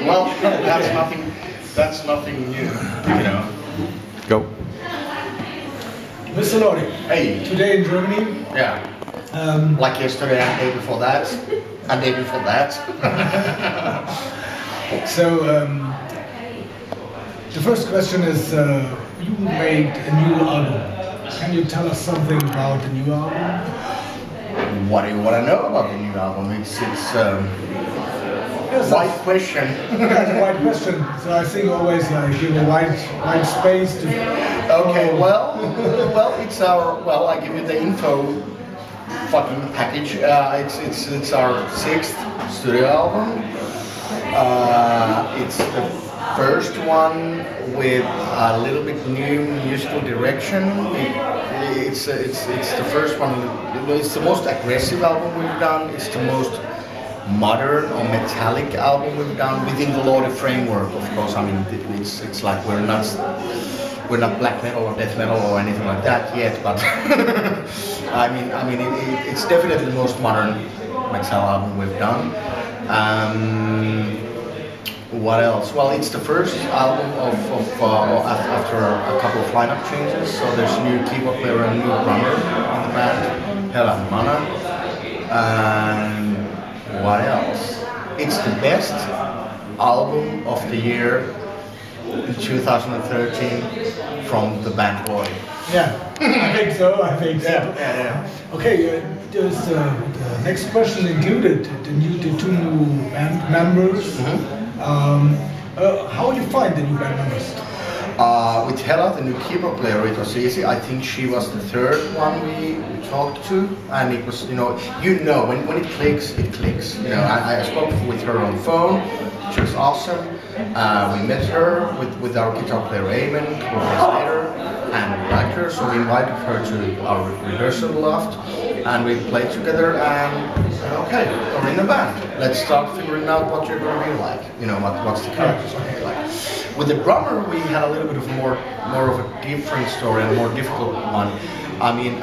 Well, that's nothing. That's nothing new, you know. Go. Mr. Lordi. Hey. Today in Germany. Yeah. Like yesterday and day before that, and day before that. So the first question is, you made a new album. Can you tell us something about the new album? What do you want to know about the new album? It's Yes, wide question. That's a wide question. So I think always give a wide space to. Okay, well, it's our. Well, I give you the info. Fucking package. It's our 6th studio album. It's the first one with a little bit new musical direction. It's the first one. It's the most aggressive album we've done. It's the most modern or metallic album we've done within the Lordi framework. Of course, I mean it's like we're not black metal or death metal or anything like that yet, but I mean it's definitely the most modern metal album we've done. What else? Well, it's the first album after a couple of lineup changes. So there's a new keyboard player and a new drummer in the band, Hela and Mana. And what else? It's the best album of the year in 2013 from the band Lordi. Yeah, I think so. Yeah. Okay, there's the next question included the two new band members. How do you find the new band members? With Hela, the new keyboard player, it was easy. I think she was the third one we talked to, and it was, when it clicks, it clicks. You know, I spoke with her on the phone. She was awesome. We met her with our guitar player Eamon a couple of days later, and we liked her, so we invited her to our rehearsal loft, and we played together. And okay, we're in a band. Let's start figuring out what you're going to be like. You know, what's the characters going to be like. With the drummer, we had a little bit of more of a different story, a more difficult one. I mean,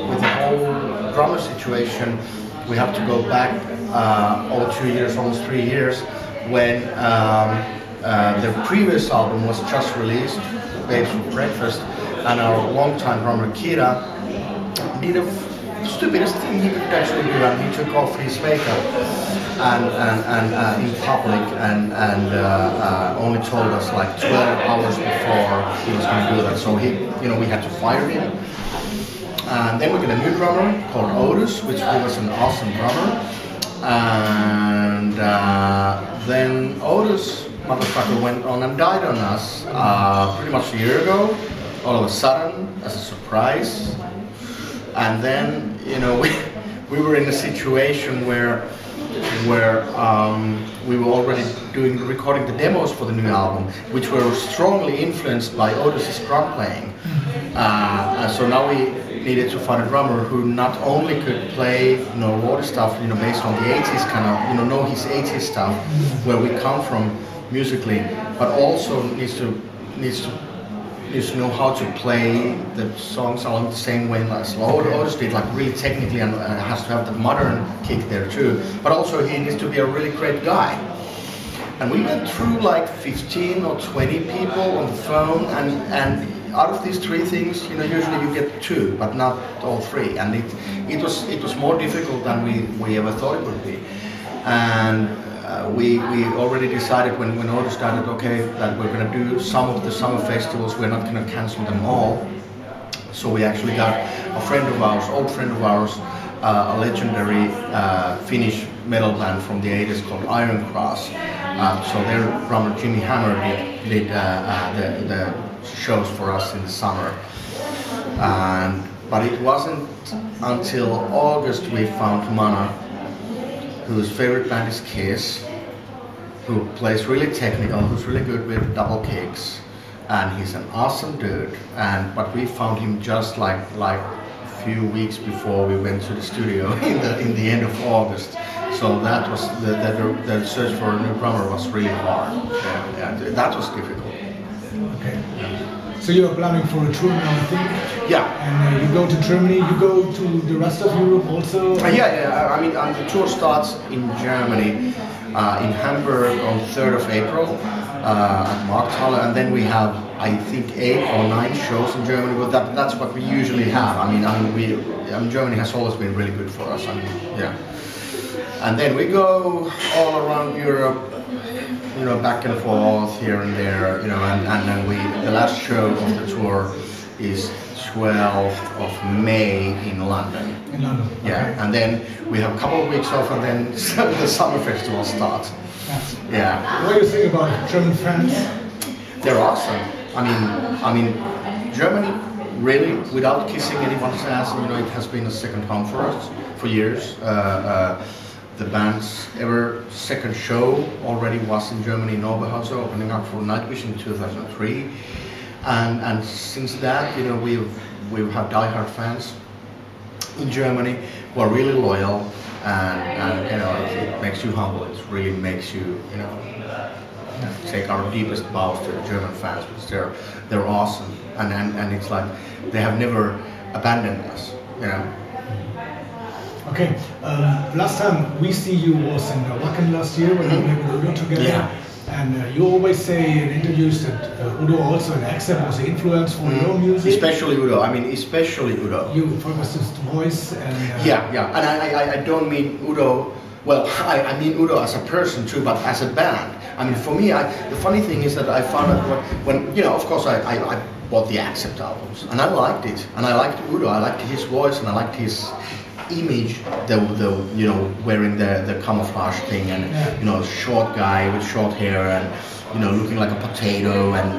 with the whole drummer situation, we have to go back over 2 years, almost 3 years, when their previous album was just released, Babes for Breakfast, and our longtime drummer Kira did a stupidest thing he could actually do, and he took off his makeup and in public and only told us like 12 hours before he was going to do that. So we had to fire him. And then we got a new drummer called Otis, which was an awesome drummer. And then Otis, motherfucker, went on and died on us pretty much a year ago, all of a sudden, as a surprise. And then, we were in a situation where we were already recording the demos for the new album, which were strongly influenced by Otis's drum playing. So now we needed to find a drummer who not only could play, Lordi stuff, based on the 80s kind of, know his 80s stuff, where we come from musically, but also needs to know how to play the songs along the same way as Otis did, like really technically, and has to have the modern kick there too. But also he needs to be a really great guy. And we went through like 15 or 20 people on the phone, and out of these 3 things, usually you get 2, but not all 3. And it was more difficult than we ever thought it would be. And we already decided when Otis started, okay, that we're going to do some of the summer festivals. We're not going to cancel them all. So we actually got a friend of ours, old friend of ours, a legendary Finnish metal band from the 80s called Iron Cross. So their drummer Jimmy Hammer did the shows for us in the summer. But it wasn't until August we found Mana, whose favorite band is Kiss, who plays really technical, who's really good with double kicks, and he's an awesome dude. But we found him just like a few weeks before we went to the studio in the end of August. So that was the search for a new drummer was really hard. Yeah, that was difficult. Okay. So you are planning for a tour now, I think? Yeah. And you go to Germany, you go to the rest of Europe also? Yeah. I mean, the tour starts in Germany. in Hamburg on 3rd of April at Marc, and then we have, I think, 8 or 9 shows in Germany. But that's what we usually have. I mean, Germany has always been really good for us. I mean, yeah. And then we go all around Europe, you know, back and forth here and there, you know, and then the last show of the tour is 12th of May in London. In London. Yeah, okay. and then we have a couple of weeks off, and then the summer festival starts. Yeah. What do you think about German fans? They're awesome. I mean, Germany really, without kissing anyone's ass, you know, it has been a second home for us for years. The band's second show already was in Germany, in Oberhausen, opening up for Night Vision in 2003. And since that, you know, we've had diehard fans in Germany who are really loyal, and you know, it makes you humble. It really makes you, you know, take our deepest bows to the German fans, because they're awesome, and it's like they have never abandoned us, you know. Okay, last time we see you was in Wacken last year when we played with Udo together. Yeah. And you always say in interviews that Udo also in Accept was an influence for your music. Especially Udo. I mean, especially Udo. You focus his voice and. Yeah. And I don't mean Udo. Well, I mean Udo as a person too, but as a band. I mean, for me, the funny thing is that I found out when you know, of course, I bought the Accept albums, and I liked it, and I liked Udo. I liked his voice, and I liked his image, the you know, wearing the camouflage thing, and you know, short guy with short hair, and you know, looking like a potato, and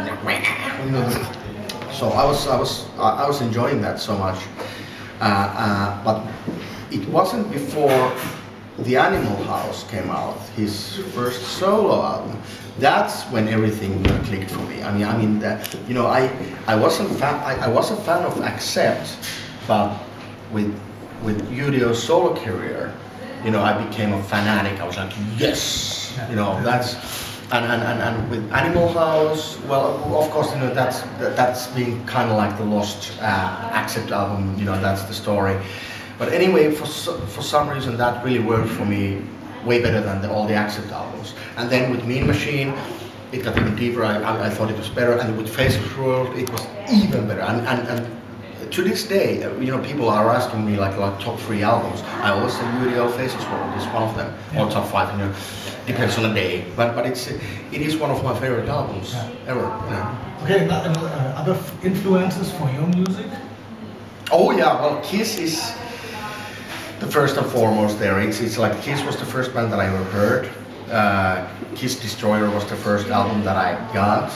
you know, so I was enjoying that so much, but it wasn't before the Animal House came out, his first solo album. That's when everything clicked for me. I mean that, you know, I was a fan of Accept, but with Udio's solo career, you know, I became a fanatic. I was like, yes, you know, that's, and with Animal House, well, of course, you know, that's been kind of like the lost Accept album, you know, that's the story. But anyway, for some reason, that really worked for me way better than all the Accept albums. And then with Mean Machine, it got even deeper. I thought it was better, and with Faceless World, it was even better. And to this day, you know, people are asking me like top 3 albums. I always say Udio Faceless World is one of them, or top 5. You know, depends on the day. But it is one of my favorite albums ever. You know. Okay, other influences for your music? Oh yeah, well, Kiss is the first and foremost there. It's like Kiss was the first band that I ever heard. Kiss Destroyer was the first album that I got.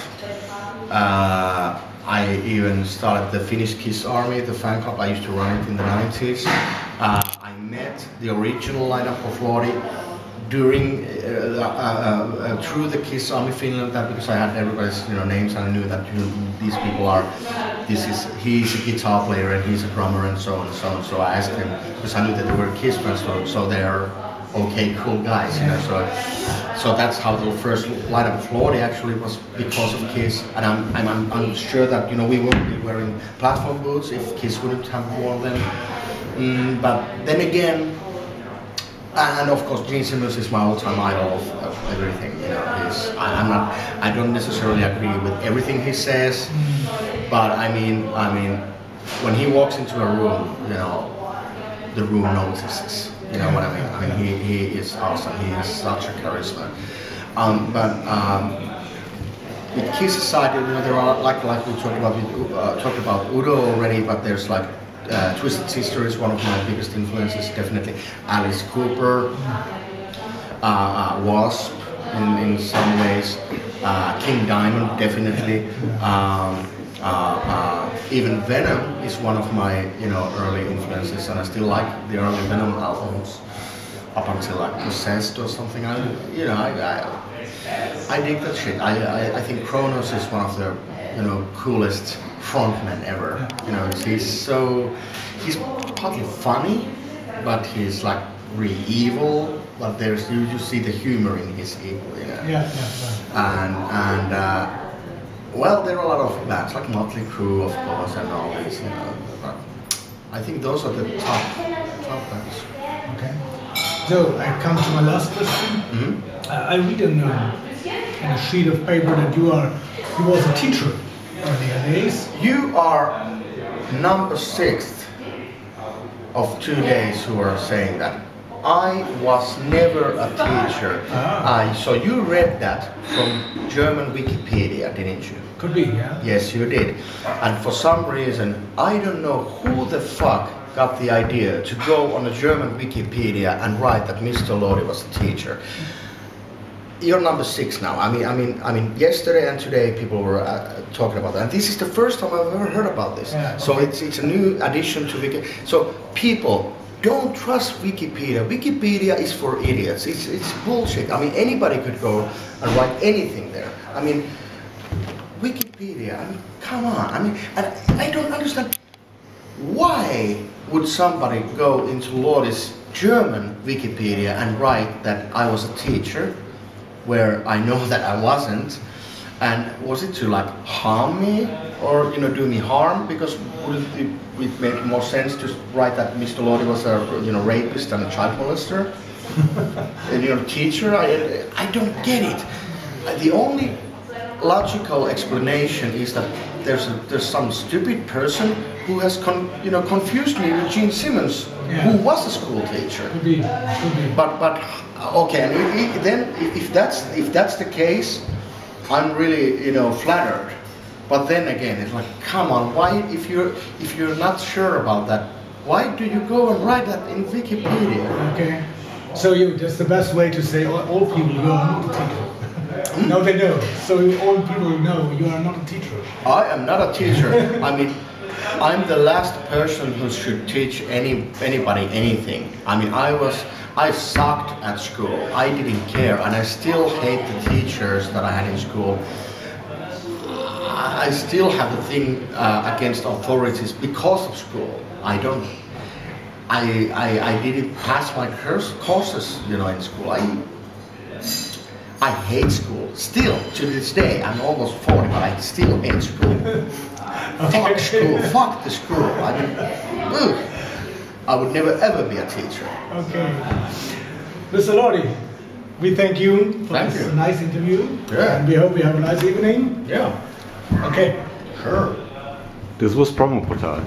I even started the Finnish Kiss Army, the fan club. I used to run it in the 90s. I met the original lineup of Lordi during through the Kiss Army Finland, because I had everybody's, you know, names, and I knew that, you know, these people are. He's a guitar player and he's a drummer and so on and so on. So I asked him, because I knew that they were Kiss fans, so they're okay, cool guys, you know. So that's how the first lineup of Lordi actually was, because of Kiss. And I'm sure that, you know, we wouldn't be wearing platform boots if Kiss wouldn't have worn them. But then again, and of course, Gene Simmons is my all-time idol of everything. You know, I don't necessarily agree with everything he says, but I mean, when he walks into a room, you know, the room notices. You know what I mean? I mean, he is awesome. He has such a charisma. But with Kiss aside, you know, there are like we talked about Udo already, but there's like. Twisted Sister is one of my biggest influences, definitely. Alice Cooper, Wasp in some ways, King Diamond, definitely. Even Venom is one of my, you know, early influences, and I still like the early Venom albums up until like Possessed or something. I dig that shit. I think Kronos is one of the, you know, coolest frontman ever. You know, he's partly funny, but he's like really evil. But there's you see the humor in his evil, you know. And well, there are a lot of bands like Motley Crue, of course, and all these, you know. But I think those are the top bands. Okay. So I come to my last question. I read in a sheet of paper that you was a teacher earlier days. You are number 6th of 2 days who are saying that. I was never a teacher. So you read that from German Wikipedia, didn't you? Could be, yeah. Yes, you did. And for some reason, I don't know who the fuck got the idea to go on a German Wikipedia and write that Mr. Lordi was a teacher. You're number 6 now. I mean, yesterday and today people were talking about that. And this is the first time I've ever heard about this. Yeah, okay. So it's a new addition to Wikipedia. So people, don't trust Wikipedia. Wikipedia is for idiots. It's bullshit. I mean, anybody could go and write anything there. I mean, Wikipedia, I mean, come on. I mean, and I don't understand. Why would somebody go into Lordi's German Wikipedia and write that I was a teacher, where I know that I wasn't? And was it to like harm me or do me harm? Because would it make more sense to write that Mr. Lordi was a rapist and a child molester? And teacher? I don't get it. The only logical explanation is that there's some stupid person who has confused me with Gene Simmons, who was a school teacher. Could be. But okay, and then if that's the case, I'm really flattered. But then again, it's like, come on, why if you're not sure about that, why do you go and write that in Wikipedia? Okay, so that's the best way to say all people you are not a teacher. No, they know. So all people know you are not a teacher. I am not a teacher. I mean, I'm the last person who should teach anybody anything. I mean, I sucked at school. I didn't care, and I still hate the teachers that I had in school. I still have the thing against authorities because of school. I didn't pass my courses, in school. I hate school. Still, to this day, I'm almost 40, but I still hate school. Fuck school. Fuck the school. I mean, I would never ever be a teacher. Okay. Mr. Lordi, we thank you for this nice interview. Yeah. And we hope you have a nice evening. Yeah. Okay. Sure. This was Promo Portal.